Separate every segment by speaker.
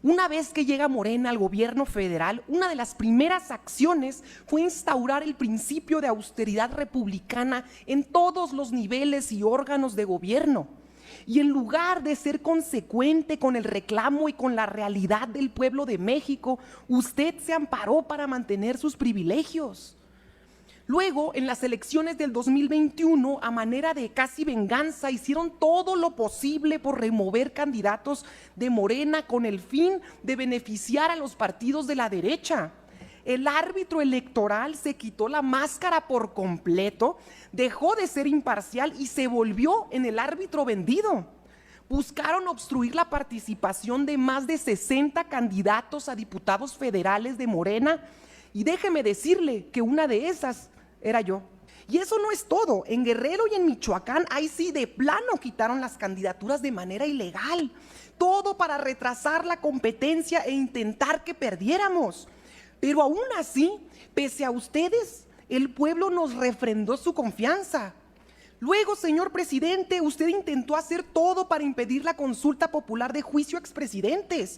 Speaker 1: Una vez que llega Morena al gobierno federal, una de las primeras acciones fue instaurar el principio de austeridad republicana en todos los niveles y órganos de gobierno. Y en lugar de ser consecuente con el reclamo y con la realidad del pueblo de México, usted se amparó para mantener sus privilegios. Luego, en las elecciones del 2021, a manera de casi venganza, hicieron todo lo posible por remover candidatos de Morena con el fin de beneficiar a los partidos de la derecha. El árbitro electoral se quitó la máscara por completo, dejó de ser imparcial y se volvió en el árbitro vendido. Buscaron obstruir la participación de más de 60 candidatos a diputados federales de Morena y déjeme decirle que una de esas era yo. Y eso no es todo, en Guerrero y en Michoacán, ahí sí de plano quitaron las candidaturas de manera ilegal. Todo para retrasar la competencia e intentar que perdiéramos. Pero aún así, pese a ustedes, el pueblo nos refrendó su confianza. Luego, señor presidente, usted intentó hacer todo para impedir la consulta popular de juicio a expresidentes.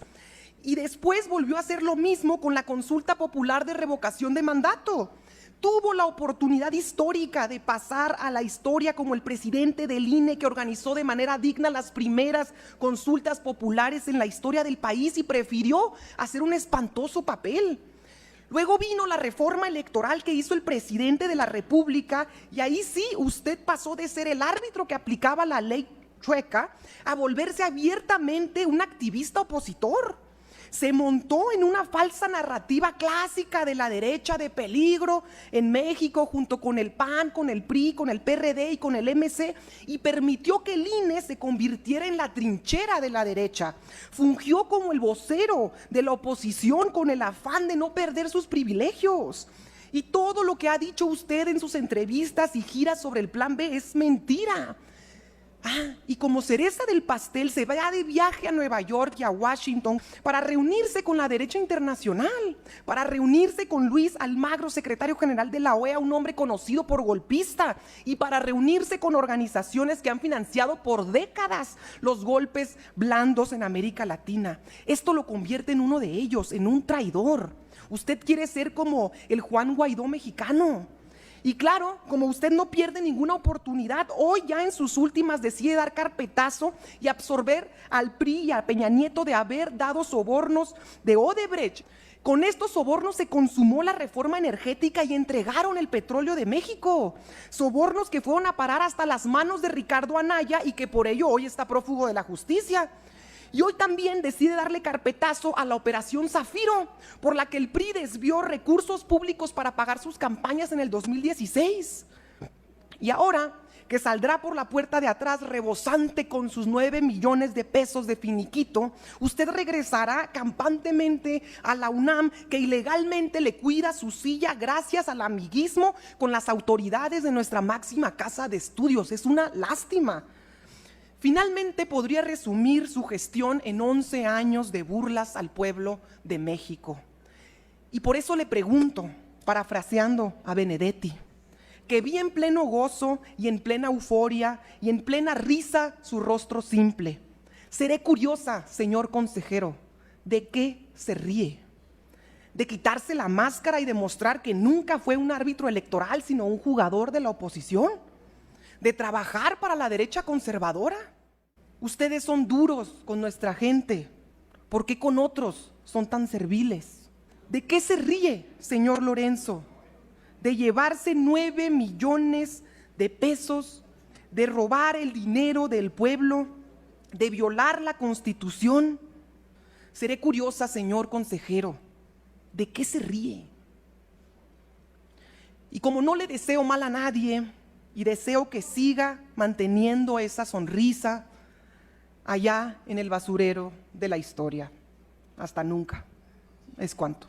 Speaker 1: Y después volvió a hacer lo mismo con la consulta popular de revocación de mandato. Tuvo la oportunidad histórica de pasar a la historia como el presidente del INE que organizó de manera digna las primeras consultas populares en la historia del país y prefirió hacer un espantoso papel. Luego vino la reforma electoral que hizo el presidente de la República y ahí sí usted pasó de ser el árbitro que aplicaba la ley chueca a volverse abiertamente un activista opositor. Se montó en una falsa narrativa clásica de la derecha de peligro en México junto con el PAN, con el PRI, con el PRD y con el MC y permitió que el INE se convirtiera en la trinchera de la derecha. Fungió como el vocero de la oposición con el afán de no perder sus privilegios. Y todo lo que ha dicho usted en sus entrevistas y giras sobre el Plan B es mentira. Y como cereza del pastel se va de viaje a Nueva York y a Washington para reunirse con la derecha internacional, para reunirse con Luis Almagro, secretario general de la OEA, un hombre conocido por golpista, y para reunirse con organizaciones que han financiado por décadas los golpes blandos en América Latina. Esto lo convierte en uno de ellos, en un traidor. Usted quiere ser como el Juan Guaidó mexicano. Y claro, como usted no pierde ninguna oportunidad, hoy ya en sus últimas decide dar carpetazo y absorber al PRI y a Peña Nieto de haber dado sobornos de Odebrecht. Con estos sobornos se consumó la reforma energética y entregaron el petróleo de México. Sobornos que fueron a parar hasta las manos de Ricardo Anaya y que por ello hoy está prófugo de la justicia. Y hoy también decide darle carpetazo a la operación Zafiro, por la que el PRI desvió recursos públicos para pagar sus campañas en el 2016. Y ahora que saldrá por la puerta de atrás rebosante con sus 9 millones de pesos de finiquito, usted regresará campantemente a la UNAM, que ilegalmente le cuida su silla gracias al amiguismo con las autoridades de nuestra máxima casa de estudios. Es una lástima. Finalmente podría resumir su gestión en 11 años de burlas al pueblo de México. Y por eso le pregunto, parafraseando a Benedetti, que vi en pleno gozo y en plena euforia y en plena risa su rostro simple. Seré curiosa, señor consejero, ¿de qué se ríe? ¿De quitarse la máscara y demostrar que nunca fue un árbitro electoral sino un jugador de la oposición? ¿De trabajar para la derecha conservadora? Ustedes son duros con nuestra gente, ¿por qué con otros son tan serviles? ¿De qué se ríe, señor Lorenzo? ¿De llevarse 9 millones de pesos? ¿De robar el dinero del pueblo? ¿De violar la Constitución? Seré curiosa, señor consejero, ¿de qué se ríe? Y como no le deseo mal a nadie, y deseo que siga manteniendo esa sonrisa allá en el basurero de la historia. Hasta nunca. Es cuanto.